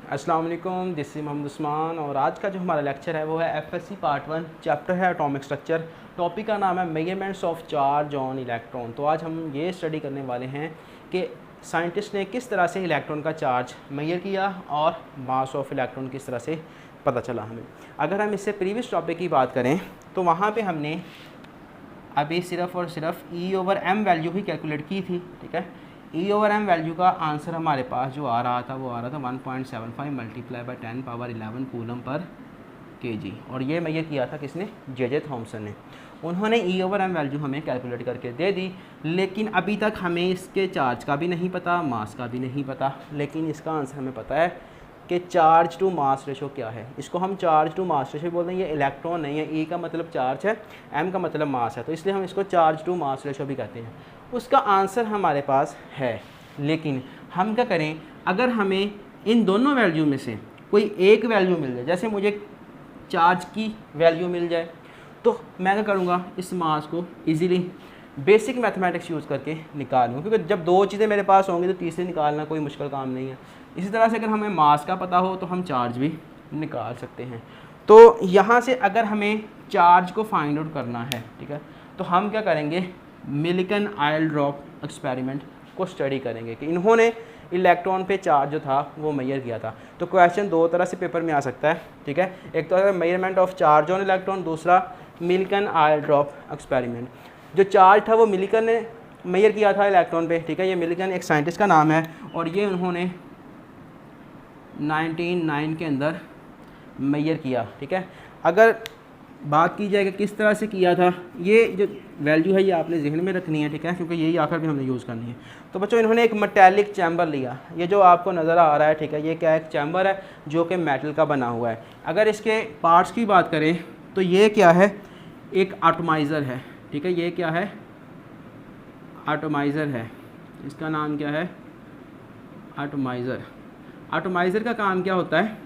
अस्सलाम वालेकुम, this is Mohammad Usman और आज का जो हमारा लेक्चर है वो है एफएससी पार्ट 1, चैप्टर है एटॉमिक स्ट्रक्चर। टॉपिक का नाम है measurements of charge on electron. तो आज हम ये स्टडी करने वाले हैं कि साइंटिस्ट ने किस तरह से इलेक्ट्रॉन का चार्ज मेजर किया और मास ऑफ इलेक्ट्रॉन किस तरह से पता चला हमें। अगर हम इससे प्रीवियस टॉपिक की बात करें तो वहाँ पर हमने अभी सिर्फ़ और सिर्फ E/m वैल्यू ही कैलकुलेट की थी, ठीक है। E/m वैल्यू का आंसर हमारे पास जो आ रहा था वो आ रहा था 1.75 multiply by 10 power 11 coulomb per kg। और ये मेजर किया था किसने? जे थॉमसन ने। उन्होंने E/m वैल्यू हमें कैलकुलेट करके दे दी, लेकिन अभी तक हमें इसके चार्ज का भी नहीं पता, मास का भी नहीं पता। लेकिन इसका आंसर हमें पता है कि चार्ज टू मास रेशो क्या है। इसको हम चार्ज टू मास रेशो बोलते हैं। ये इलेक्ट्रॉन नहीं है, E का मतलब चार्ज है, M का मतलब मास है, तो इसलिए हम इसको चार्ज टू मास रेशो भी कहते हैं। उसका आंसर हमारे पास है, लेकिन हम क्या करें, अगर हमें इन दोनों वैल्यू में से कोई एक वैल्यू मिल जाए, जैसे मुझे चार्ज की वैल्यू मिल जाए, तो मैं क्या करूँगा, इस मास को ईज़िली बेसिक मैथमेटिक्स यूज़ करके निकाल लूँ, क्योंकि जब दो चीज़ें मेरे पास होंगी तो तीसरी निकालना कोई मुश्किल काम नहीं है। इसी तरह से अगर हमें मास का पता हो तो हम चार्ज भी निकाल सकते हैं। तो यहाँ से अगर हमें चार्ज को फाइंड आउट करना है, ठीक है, तो हम क्या करेंगे, मिल्कन आयल ड्रॉप एक्सपेरिमेंट को स्टडी करेंगे कि इन्होंने इलेक्ट्रॉन पे चार्ज जो था वो मेजर किया था। तो क्वेश्चन दो तरह से पेपर में आ सकता है, ठीक है। एक तो है measurement of charge on electron, दूसरा मिल्कन आयल ड्रॉप एक्सपेरिमेंट। जो चार्ज था वो मिल्कन ने मेजर किया था इलेक्ट्रॉन पे, ठीक है। ये मिल्कन एक साइंटिस्ट का नाम है और ये उन्होंने 1909 के अंदर मेजर किया, ठीक है। अगर बात की जाए कि किस तरह से किया था, ये जो वैल्यू है ये आपने जहन में रखनी है, ठीक है, क्योंकि यही आखिर भी हमने यूज़ करनी है। तो बच्चों, इन्होंने एक मेटेलिक चैम्बर लिया, ये जो आपको नज़र आ रहा है, ठीक है, ये क्या एक चैम्बर है जो कि मेटल का बना हुआ है। अगर इसके पार्ट्स की बात करें तो ये क्या है, एक एटॉमाइज़र है, ठीक है। ये क्या है, एटॉमाइज़र है, इसका नाम क्या है, एटॉमाइज़र। एटॉमाइज़र का काम क्या होता है,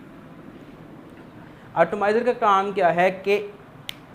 एटॉमाइज़र का काम क्या है कि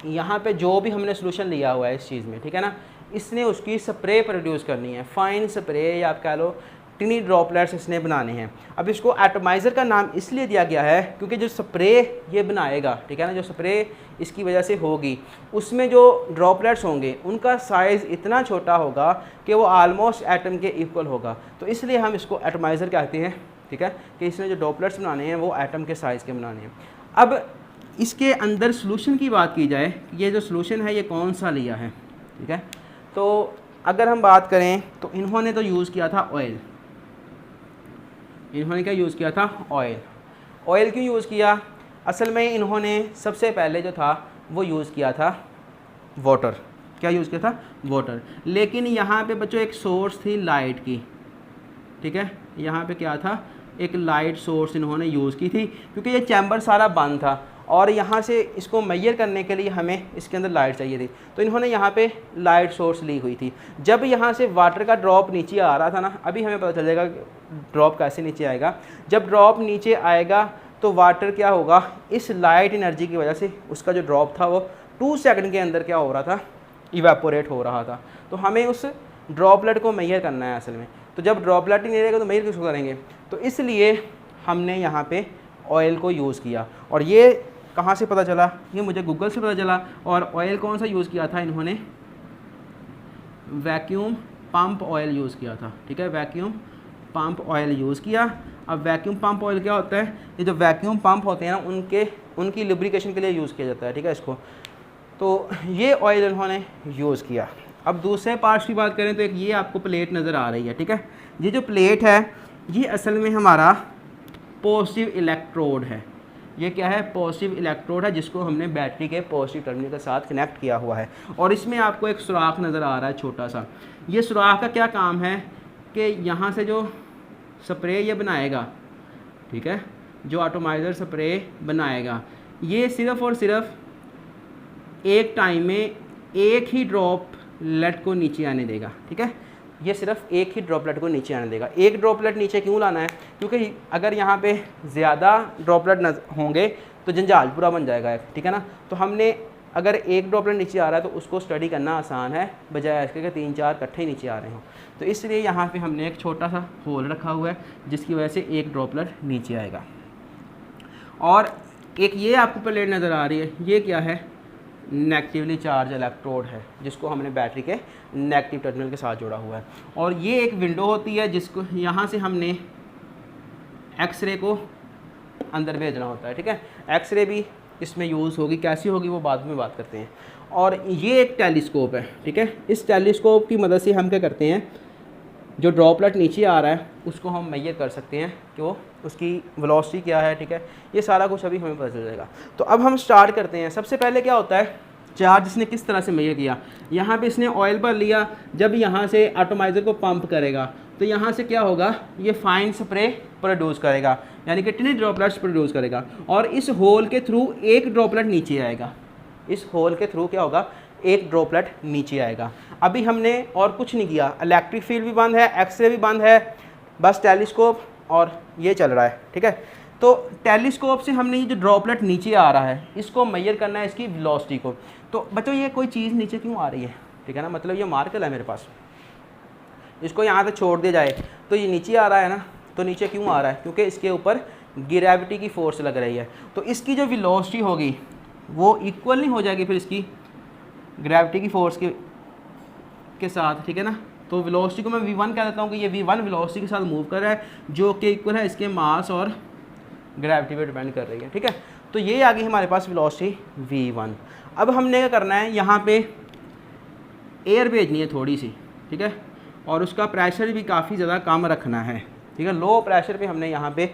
यहाँ पे जो भी हमने सोल्यूशन लिया हुआ है इस चीज़ में, ठीक है ना, इसने उसकी स्प्रे प्रोड्यूस करनी है, फाइन स्प्रे या आप कह लो टिनी ड्रॉपलेट्स इसने बनाने हैं। अब इसको एटॉमाइज़र का नाम इसलिए दिया गया है क्योंकि जो स्प्रे ये बनाएगा, ठीक है ना, जो स्प्रे इसकी वजह से होगी, उसमें जो ड्रॉपलेट्स होंगे उनका साइज़ इतना छोटा होगा कि वो आलमोस्ट एटम के इक्वल होगा। तो इसलिए हम इसको एटॉमाइज़र कहते हैं, ठीक है, कि इसमें जो ड्रॉपलेट्स बनाने हैं वो एटम के साइज़ के बनाने हैं। अब इसके अंदर सॉल्यूशन की बात की जाए, ये जो सॉल्यूशन है ये कौन सा लिया है, ठीक है। तो अगर हम बात करें तो इन्होंने तो यूज़ किया था ऑयल। इन्होंने क्या यूज़ किया था, ऑयल। ऑयल क्यों यूज़ किया, असल में इन्होंने सबसे पहले जो था वो यूज़ किया था वाटर। क्या यूज़ किया था, वाटर। लेकिन यहाँ पे बच्चों एक सोर्स थी लाइट की, ठीक है, यहाँ पे क्या था, एक लाइट सोर्स इन्होंने यूज़ की थी, क्योंकि ये चैम्बर सारा बंद था और यहाँ से इसको मेजर करने के लिए हमें इसके अंदर लाइट चाहिए थी। तो इन्होंने यहाँ पे लाइट सोर्स ली हुई थी। जब यहाँ से वाटर का ड्रॉप नीचे आ रहा था ना, अभी हमें पता चल जाएगा ड्रॉप कैसे नीचे आएगा। जब ड्रॉप नीचे आएगा तो वाटर क्या होगा, इस लाइट एनर्जी की वजह से उसका जो ड्रॉप था वो 2 सेकंड के अंदर क्या हो रहा था, इवेपोरेट हो रहा था। तो हमें उस ड्रॉपलेट को मेजर करना है असल में। तो जब ड्रॉपलेट ही नहीं रहेगा तो मेजर किसको करेंगे, तो इसलिए हमने यहाँ पे ऑयल को यूज़ किया। और ये कहाँ से पता चला, ये मुझे गूगल से पता चला। और ऑयल कौन सा यूज़ किया था इन्होंने, वैक्यूम पंप ऑयल यूज़ किया था, ठीक है, वैक्यूम पंप ऑयल यूज़ किया। अब वैक्यूम पंप ऑयल क्या होता है, ये जो वैक्यूम पंप होते हैं ना उनकी लुब्रिकेशन के लिए यूज़ किया जाता है, ठीक है, इसको। तो ये ऑयल इन्होंने यूज़ किया। अब दूसरे पार्ट्स की बात करें तो एक ये आपको प्लेट नज़र आ रही है, ठीक है। ये जो प्लेट है ये असल में हमारा पॉजिटिव इलेक्ट्रोड है। ये क्या है, पॉजिटिव इलेक्ट्रोड है, जिसको हमने बैटरी के पॉजिटिव टर्मिनल के साथ कनेक्ट किया हुआ है। और इसमें आपको एक सुराख नज़र आ रहा है छोटा सा। ये सुराख का क्या काम है कि यहाँ से जो स्प्रे ये बनाएगा, ठीक है, जो एटॉमाइज़र स्प्रे बनाएगा, ये सिर्फ़ और सिर्फ एक टाइम में एक ही ड्रॉपलेट को नीचे आने देगा, ठीक है। ये सिर्फ एक ही ड्रॉपलेट को नीचे आने देगा। एक ड्रॉपलेट नीचे क्यों लाना है, क्योंकि अगर यहाँ पे ज़्यादा ड्रॉपलेट होंगे तो जंजाल पूरा बन जाएगा, ठीक है ना। तो हमने अगर एक ड्रॉपलेट नीचे आ रहा है तो उसको स्टडी करना आसान है, बजाय इसके कि 3-4 इकट्ठे नीचे आ रहे हों। तो इसलिए यहाँ पे हमने एक छोटा सा होल रखा हुआ है जिसकी वजह से एक ड्रॉपलेट नीचे आएगा। और एक ये आपको प्लेट नज़र आ रही है, ये क्या है, नेगेटिवली चार्ज इलेक्ट्रोड है, जिसको हमने बैटरी के नेगेटिव टर्मिनल के साथ जोड़ा हुआ है। और ये एक विंडो होती है जिसको यहाँ से हमने एक्सरे को अंदर भेजना होता है, ठीक है। एक्सरे भी इसमें यूज़ होगी, कैसी होगी वो बाद में बात करते हैं। और ये एक टेलीस्कोप है, ठीक है। इस टेलीस्कोप की मदद से हम क्या करते हैं, जो ड्रॉपलेट नीचे आ रहा है उसको हम मेजर कर सकते हैं कि वो उसकी वेलोसिटी क्या है, ठीक है। ये सारा कुछ अभी हमें पता चल जाएगा। तो अब हम स्टार्ट करते हैं। सबसे पहले क्या होता है, चार्ज इसने किस तरह से मेजर किया, यहाँ पे इसने ऑयल भर लिया, जब यहाँ से एटॉमाइज़र को पंप करेगा तो यहाँ से क्या होगा, ये फाइन स्प्रे प्रोड्यूस करेगा, यानी कि टिनी ड्रॉपलेट्स प्रोड्यूस करेगा, और इस होल के थ्रू एक ड्रॉपलेट नीचे आएगा। इस होल के थ्रू क्या होगा, एक ड्रॉपलेट नीचे आएगा। अभी हमने और कुछ नहीं किया, इलेक्ट्रिक फील्ड भी बंद है, एक्सरे भी बंद है, बस टेलीस्कोप और ये चल रहा है, ठीक है। तो टेलीस्कोप से हमने ये जो ड्रॉपलेट नीचे आ रहा है इसको मेजर करना है, इसकी वेलोसिटी को। तो बच्चों ये कोई चीज़ नीचे क्यों आ रही है, ठीक है ना, मतलब ये मार्कर है मेरे पास, इसको यहाँ से छोड़ दिया जाए तो ये नीचे आ रहा है ना, तो नीचे क्यों आ रहा है, क्योंकि इसके ऊपर ग्रेविटी की फोर्स लग रही है। तो इसकी जो वेलोसिटी होगी वो इक्वल नहीं हो जाएगी फिर इसकी ग्रेविटी की फोर्स के साथ, ठीक है ना। तो वेलोसिटी को मैं v1 कह देता हूँ कि ये v1 वेलोसिटी के साथ मूव कर रहा है, जो कि इक्वल है इसके मास और ग्रेविटी पे डिपेंड कर रही है, ठीक है। तो ये आ गई हमारे पास वेलोसिटी v1। अब हमने क्या करना है, यहाँ पे एयर भेजनी है थोड़ी सी, ठीक है, और उसका प्रेशर भी काफ़ी ज़्यादा कम रखना है, ठीक है। लो प्रेशर पे हमने यहाँ पे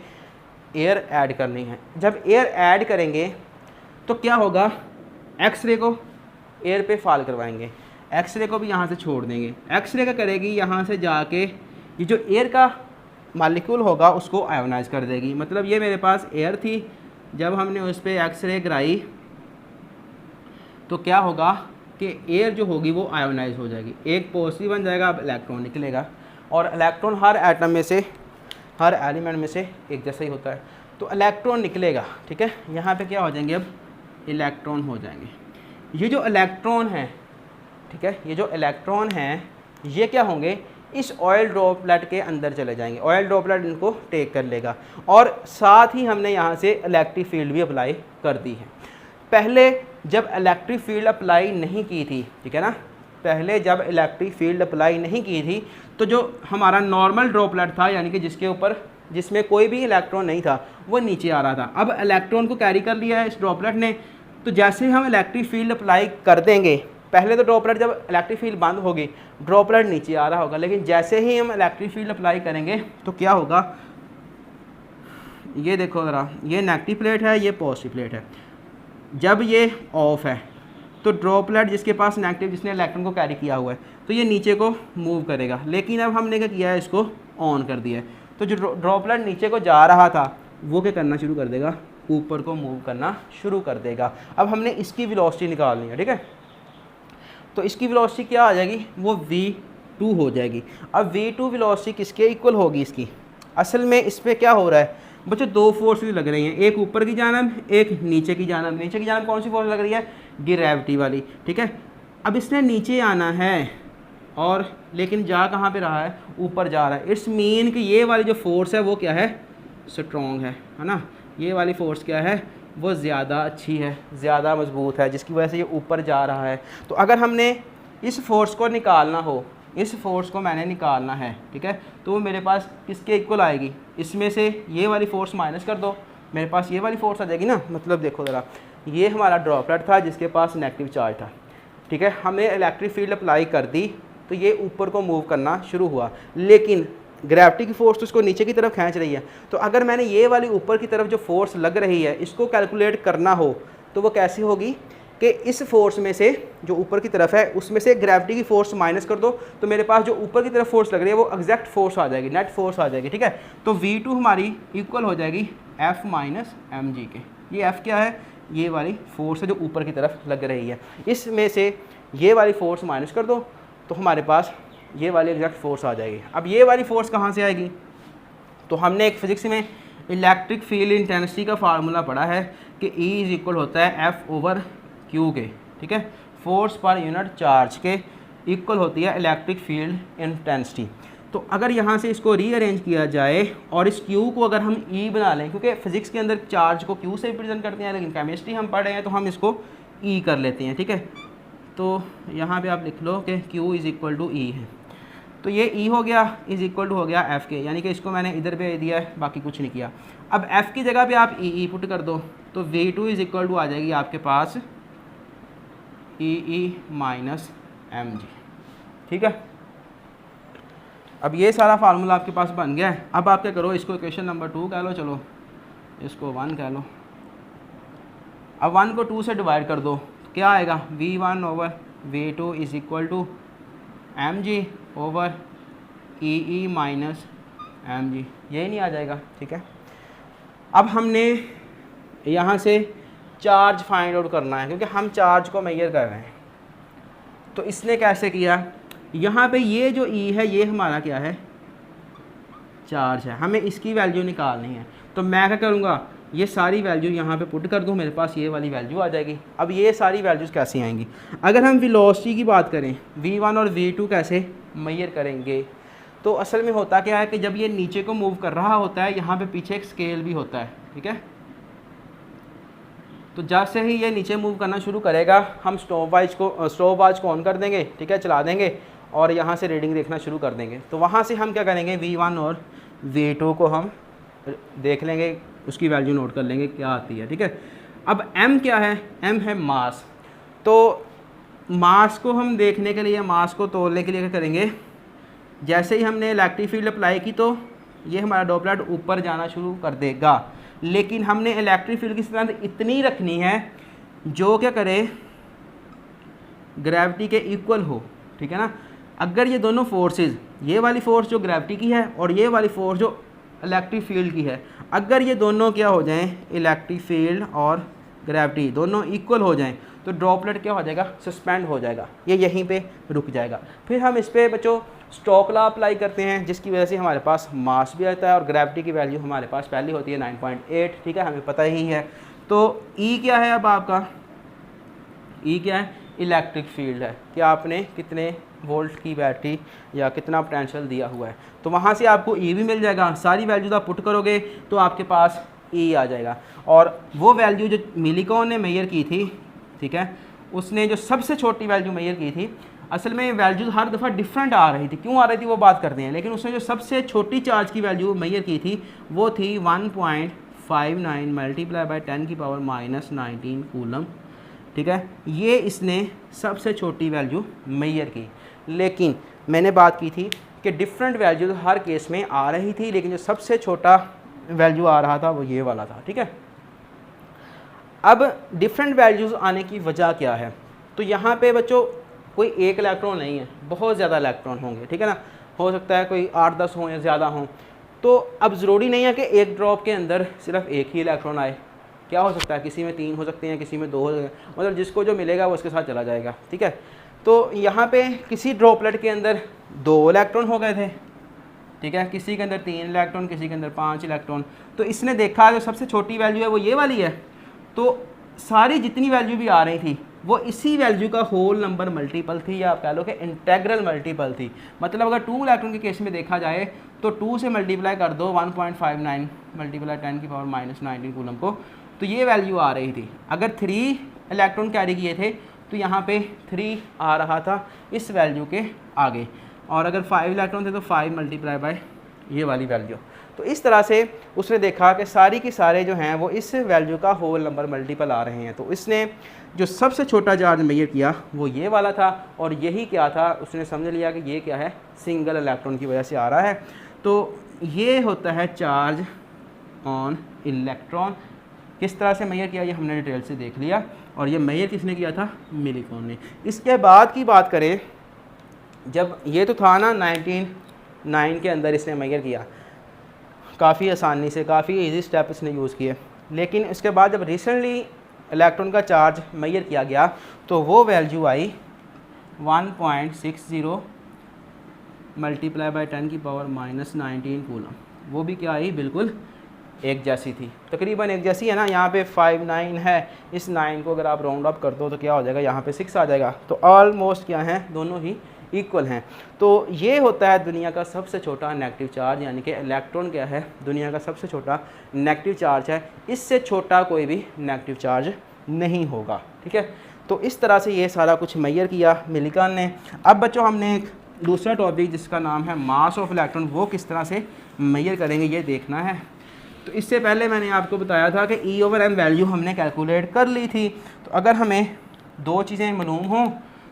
एयर ऐड करनी है। जब एयर ऐड करेंगे तो क्या होगा, एक्सरे को एयर पे फॉल करवाएंगे, एक्सरे को भी यहाँ से छोड़ देंगे। एक्सरे का करेगी यहाँ से जाके ये जो एयर का मॉलिक्यूल होगा उसको आयोनाइज कर देगी। मतलब ये मेरे पास एयर थी, जब हमने उस पर एक्सरे कराई तो क्या होगा कि एयर जो होगी वो आयोनाइज हो जाएगी, एक पॉजिटिव बन जाएगा, अब इलेक्ट्रॉन निकलेगा। और इलेक्ट्रॉन हर एटम में से, हर एलिमेंट में से एक जैसा ही होता है, तो इलेक्ट्रॉन निकलेगा, ठीक है। यहाँ पे क्या हो जाएंगे, अब इलेक्ट्रॉन हो जाएंगे। ये जो इलेक्ट्रॉन है, ठीक है, ये जो इलेक्ट्रॉन हैं ये क्या होंगे, इस ऑयल ड्रॉपलेट के अंदर चले जाएंगे, ऑयल ड्रॉपलेट इनको टेक कर लेगा। और साथ ही हमने यहाँ से इलेक्ट्रिक फील्ड भी अप्लाई कर दी है। पहले जब इलेक्ट्रिक फील्ड अप्लाई नहीं की थी, ठीक है ना, पहले जब इलेक्ट्रिक फील्ड अप्लाई नहीं की थी तो जो हमारा नॉर्मल ड्रॉपलेट था, यानी कि जिसके ऊपर, जिसमें कोई भी इलेक्ट्रॉन नहीं था, वो नीचे आ रहा था। अब इलेक्ट्रॉन को कैरी कर लिया है इस ड्रॉपलेट ने, तो जैसे हम इलेक्ट्रिक फील्ड अप्लाई कर देंगे, पहले तो ड्रॉपलेट जब इलेक्ट्रिक फील्ड बंद होगी ड्रॉपलेट नीचे आ रहा होगा, लेकिन जैसे ही हम इलेक्ट्रिक फील्ड अप्लाई करेंगे तो क्या होगा, ये देखो ज़रा, ये नेगेटिव प्लेट है, ये पॉजिटिव प्लेट है। जब ये ऑफ है तो ड्रॉपलेट जिसके पास नेगेटिव, जिसने इलेक्ट्रॉन को कैरी किया हुआ है, तो ये नीचे को मूव करेगा। लेकिन अब हमने क्या किया है, इसको ऑन कर दिया है, तो जो ड्रॉपलेट नीचे को जा रहा था वो क्या करना शुरू कर देगा, ऊपर को मूव करना शुरू कर देगा। अब हमने इसकी वेलोसिटी निकालनी है, ठीक है। तो इसकी वेलोसिटी क्या आ जाएगी, वो v2 हो जाएगी। अब v2 वेलोसिटी किसके इक्वल होगी इसकी, असल में इस पर क्या हो रहा है बच्चों, दो फोर्सेस लग रही हैं, एक ऊपर की जानब, एक नीचे की जानब। नीचे की जानब कौन सी फोर्स लग रही है, ग्रेविटी वाली, ठीक है। अब इसने नीचे आना है और लेकिन जा कहाँ पे रहा है, ऊपर जा रहा है। इट्स मीन कि ये वाली जो फोर्स है वो क्या है, स्ट्रॉन्ग है ना। ये वाली फोर्स क्या है, वो ज़्यादा अच्छी है, ज़्यादा मजबूत है, जिसकी वजह से ये ऊपर जा रहा है। तो अगर हमने इस फोर्स को निकालना हो, इस फोर्स को मैंने निकालना है, ठीक है, तो वो मेरे पास किसके इक्वल आएगी, इसमें से ये वाली फोर्स माइनस कर दो, मेरे पास ये वाली फोर्स आ जाएगी ना। मतलब देखो ज़रा, ये हमारा ड्रॉपलेट था जिसके पास नेगेटिव चार्ज था, ठीक है, हमने इलेक्ट्रिक फील्ड अप्लाई कर दी तो ये ऊपर को मूव करना शुरू हुआ, लेकिन ग्रेविटी की फोर्स तो इसको नीचे की तरफ खींच रही है। तो अगर मैंने ये वाली ऊपर की तरफ जो फोर्स लग रही है इसको कैलकुलेट करना हो तो वो कैसी होगी कि इस फोर्स में से, जो ऊपर की तरफ है उसमें से ग्रेविटी की फोर्स माइनस कर दो, तो मेरे पास जो ऊपर की तरफ फोर्स लग रही है वो एग्जैक्ट फोर्स आ जाएगी, नेट फोर्स आ जाएगी, ठीक है। तो v2 हमारी इक्वल हो जाएगी F माइनस mg के। ये F क्या है, ये वाली फोर्स है जो ऊपर की तरफ लग रही है, इसमें से ये वाली फोर्स माइनस कर दो तो हमारे पास ये वाली एग्जैक्ट फोर्स आ जाएगी। अब ये वाली फोर्स कहाँ से आएगी, तो हमने एक फिजिक्स में इलेक्ट्रिक फील्ड इंटेंसिटी का फार्मूला पढ़ा है कि E इज इक्वल होता है F/Q के, ठीक है, फोर्स पर यूनिट चार्ज के इक्वल होती है इलेक्ट्रिक फील्ड इंटेंसिटी। तो अगर यहाँ से इसको रीअरेंज किया जाए और इस Q को अगर हम E बना लें, क्योंकि फिजिक्स के अंदर चार्ज को Q से रिप्रेजेंट करते हैं, लेकिन केमिस्ट्री हम पढ़ रहे हैं तो हम इसको E कर लेते हैं, ठीक है। तो यहाँ पे आप लिख लो कि Q is equal to E है। तो ये E हो गया इज़ इक्वल टू हो गया F के, यानी कि इसको मैंने इधर पे दिया है, बाकी कुछ नहीं किया। अब F की जगह पे आप E पुट कर दो, तो V2 इज़ इक्वल टू आ जाएगी आपके पास EE माइनस mg, ठीक है। अब ये सारा फार्मूला आपके पास बन गया है। अब आप क्या करो, इसको इक्वेशन नंबर 2 कह लो, चलो इसको 1 कह लो। अब 1 को 2 से डिवाइड कर दो, क्या आएगा, V1 over V2 is equal to mg over EE minus mg, यही नहीं आ जाएगा, ठीक है। अब हमने यहाँ से चार्ज फाइंड आउट करना है, क्योंकि हम चार्ज को मेजर कर रहे हैं। तो इसने कैसे किया, यहाँ पे ये जो E है ये हमारा क्या है, चार्ज है, हमें इसकी वैल्यू निकालनी है। तो मैं क्या करूँगा, ये सारी वैल्यू यहाँ पे पुट कर दूँ, मेरे पास ये वाली वैल्यू आ जाएगी। अब ये सारी वैल्यूज़ कैसे आएंगी, अगर हम वेलोसिटी की बात करें, V1 और V2 कैसे मेजर करेंगे, तो असल में होता क्या है कि जब ये नीचे को मूव कर रहा होता है, यहाँ पे पीछे एक स्केल भी होता है, ठीक है। तो जैसे ही ये नीचे मूव करना शुरू करेगा, हम स्टॉप वॉच को ऑन कर देंगे, ठीक है, चला देंगे और यहाँ से रीडिंग देखना शुरू कर देंगे। तो वहाँ से हम क्या करेंगे, V1 और V2 को हम देख लेंगे, उसकी वैल्यू नोट कर लेंगे क्या आती है, ठीक है। अब m क्या है, m है मास। तो मास को हम देखने के लिए, मास को तोलने के लिए क्या करेंगे, जैसे ही हमने इलेक्ट्रिक फील्ड अप्लाई की तो ये हमारा डॉपलेट ऊपर जाना शुरू कर देगा, लेकिन हमने इलेक्ट्रिक फील्ड की स्ट्रेंथ इतनी रखनी है जो क्या करे, ग्रेविटी के इक्वल हो, ठीक है ना। अगर ये दोनों फोर्सेस, ये वाली फोर्स जो ग्रेविटी की है और ये वाली फोर्स जो इलेक्ट्रिक फील्ड की है, अगर ये दोनों क्या हो जाएं, इलेक्ट्रिक फील्ड और ग्रेविटी दोनों इक्वल हो जाएं, तो ड्रॉपलेट क्या हो जाएगा, सस्पेंड हो जाएगा, ये यहीं पे रुक जाएगा। फिर हम इस पर बच्चों स्टोक्स लॉ अप्लाई करते हैं, जिसकी वजह से हमारे पास मास भी आता है और ग्रेविटी की वैल्यू हमारे पास पहले होती है 9.8, ठीक है, हमें पता ही है। तो E क्या है, अब आपका E क्या है, इलेक्ट्रिक फील्ड है कि आपने कितने वोल्ट की बैटरी या कितना पोटेंशियल दिया हुआ है। तो वहाँ से आपको E भी मिल जाएगा, सारी वैल्यूज आप पुट करोगे तो आपके पास E आ जाएगा। और वो वैल्यू जो मिलिकॉन ने मेजर की थी, ठीक है, उसने जो सबसे छोटी वैल्यू मेजर की थी, असल में वैल्यूज हर दफ़ा डिफरेंट आ रही थी, क्यों आ रही थी वो बात करते हैं, लेकिन उसने जो सबसे छोटी चार्ज की वैल्यू मेजर की थी वो थी 1.59 मल्टीप्लाई बाई 10 की पावर माइनस 19 कूलम, ठीक है। ये इसने सबसे छोटी वैल्यू मेजर की, लेकिन मैंने बात की थी कि डिफरेंट वैल्यूज हर केस में आ रही थी, लेकिन जो सबसे छोटा वैल्यू आ रहा था वो ये वाला था, ठीक है। अब डिफरेंट वैल्यूज़ आने की वजह क्या है, तो यहाँ पे बच्चों कोई एक इलेक्ट्रॉन नहीं है, बहुत ज़्यादा इलेक्ट्रॉन होंगे, ठीक है ना, हो सकता है कोई 8-10 हों या ज़्यादा हों। तो अब ज़रूरी नहीं है कि एक ड्रॉप के अंदर सिर्फ एक ही इलेक्ट्रॉन आए, क्या हो सकता है, किसी में 3 हो सकते हैं, किसी में 2 हो सकते हैं, मतलब जिसको जो मिलेगा वो उसके साथ चला जाएगा, ठीक है। तो यहाँ पे किसी ड्रॉपलेट के अंदर 2 इलेक्ट्रॉन हो गए थे, ठीक है, किसी के अंदर 3 इलेक्ट्रॉन, किसी के अंदर 5 इलेक्ट्रॉन। तो इसने देखा जो सबसे छोटी वैल्यू है वो ये वाली है, तो सारी जितनी वैल्यू भी आ रही थी वो इसी वैल्यू का होल नंबर मल्टीपल थी, या आप कह लो कि इंटेग्रल मल्टीपल थी। मतलब अगर 2 इलेक्ट्रॉन के केस में देखा जाए तो 2 से मल्टीप्लाई कर दो 1.59 मल्टीप्लाई 10 की पावर माइनस 19 कूलम को, तो ये वैल्यू आ रही थी। अगर 3 इलेक्ट्रॉन कैरी किए थे तो यहाँ पे 3 आ रहा था इस वैल्यू के आगे, और अगर 5 इलेक्ट्रॉन थे तो 5 मल्टीप्लाई बाय ये वाली वैल्यू। तो इस तरह से उसने देखा कि सारी की सारे जो हैं वो इस वैल्यू का होल नंबर मल्टीपल आ रहे हैं। तो इसने जो सबसे छोटा चार्ज मेजर किया वो ये वाला था, और यही क्या था, उसने समझ लिया कि ये क्या है, सिंगल इलेक्ट्रॉन की वजह से आ रहा है। तो ये होता है चार्ज ऑन इलेक्ट्रॉन। किस तरह से मेजर किया ये हमने डिटेल से देख लिया, और ये मेजर किसने किया था, मिलिकॉन ने। इसके बाद की बात करें, जब ये तो था ना 1909 के अंदर इसने मेजर किया, काफ़ी आसानी से, काफ़ी इजी स्टेप इसने यूज़ किए। लेकिन इसके बाद जब रिसेंटली इलेक्ट्रॉन का चार्ज मेजर किया गया तो वो वैल्यू आई 1.60 मल्टीप्लाई बाई 10 की पावर माइनस 19 कूलम। वो भी क्या आई, बिल्कुल एक जैसी थी, तकरीबन एक जैसी है ना। यहाँ पे 59 है, इस 9 को अगर आप राउंड अप कर दो तो क्या हो जाएगा, यहाँ पे 6 आ जाएगा। तो ऑलमोस्ट क्या है, दोनों ही इक्वल हैं। तो ये होता है दुनिया का सबसे छोटा नेगेटिव चार्ज, यानी कि इलेक्ट्रॉन क्या है, दुनिया का सबसे छोटा नेगेटिव चार्ज है। इससे छोटा कोई भी नेगेटिव चार्ज नहीं होगा, ठीक है। तो इस तरह से ये सारा कुछ मेजर किया मिलिकन ने। अब बच्चों हमने एक दूसरा टॉपिक जिसका नाम है मास ऑफ इलेक्ट्रॉन, वो किस तरह से मेजर करेंगे ये देखना है। तो इससे पहले मैंने आपको बताया था कि E/m वैल्यू हमने कैलकुलेट कर ली थी। तो अगर हमें दो चीज़ें मालूम हों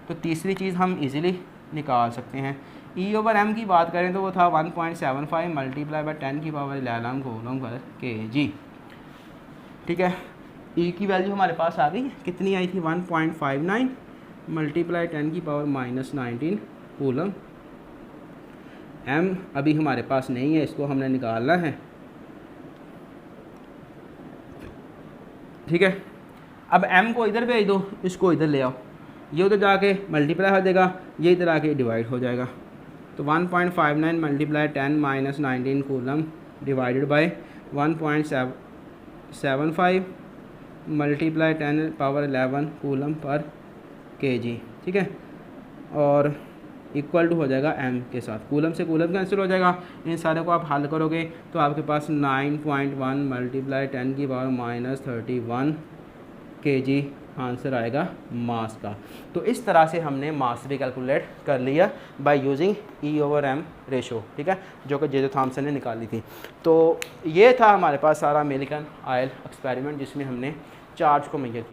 तो तीसरी चीज़ हम इजीली निकाल सकते हैं। E/m की बात करें तो वो था 1.75 मल्टीप्लाई बाय 10 की पावर 11 कूलम पर kg, ठीक है। E की वैल्यू हमारे पास आ गई, कितनी आई थी 1.59 मल्टीप्लाई 10 की पावर -19 कूलम। M अभी हमारे पास नहीं है, इसको हमने निकालना है, ठीक है। अब M को इधर भेज दो, इसको इधर ले आओ, ये उधर जाके मल्टीप्लाई हो जाएगा, ये इधर आके डिवाइड हो जाएगा। तो 1.59 multiply 10 minus 19 coulomb divided by 1.75 multiply 10 power 11 coulomb per kg, ठीक है। और इक्वल टू हो जाएगा M के साथ, कूलम से कूलम कैंसिल हो जाएगा। इन सारे को आप हल करोगे तो आपके पास 9.1 मल्टीप्लाई 10 की पावर -31 kg आंसर आएगा मास का। तो इस तरह से हमने मास भी कैलकुलेट कर लिया बाय यूजिंग E/m रेशो, ठीक है, जो कि जे थॉमसन ने निकाली थी। तो ये था हमारे पास सारा मिलिकन आयल एक्सपेरिमेंट जिसमें हमने चार्ज को मेजर किया।